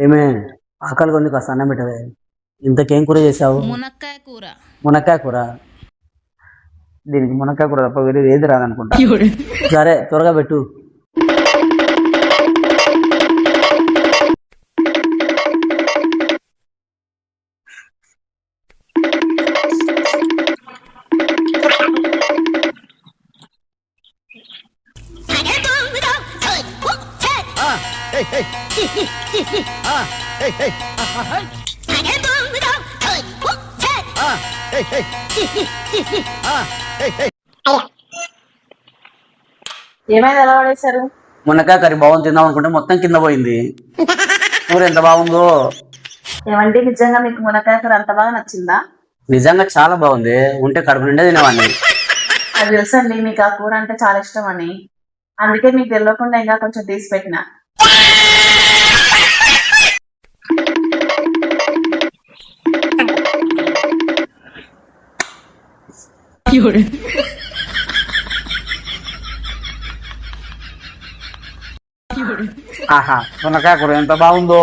ఏమే ఆకలిగా ఉంది, కాస్త అన్నం పెట్టవే. ఇంతకేం కూర చేసావు? మునక్కాయ కూర. మునక్కాయ కూర. దీనికి మునక్కాయ కూర తప్ప వేరే ఏది రాదనుకుంటా. సరే త్వరగా పెట్టు. ఏమైనా ఎలా పడేశారు? మునక్కాయ కర్రీ బాగుంది తిందాం అనుకుంటే మొత్తం కింద పోయింది. కూర ఎంత బాగుందో. ఏమంటే నిజంగా మీకు మునక్కాయ కూర అంత బాగా నచ్చిందా? నిజంగా చాలా బాగుంది. ఉంటే కడుపు నిండా తినేవాడిని. అది తెలుసండి, మీకు ఆ కూర అంటే చాలా ఇష్టం అని. అందుకే మీకు తెలియకుండా ఇంకా కొంచెం తీసి పెట్టిన. ఆహా, మునక్కాయ కూర ఎంత బాగుందో.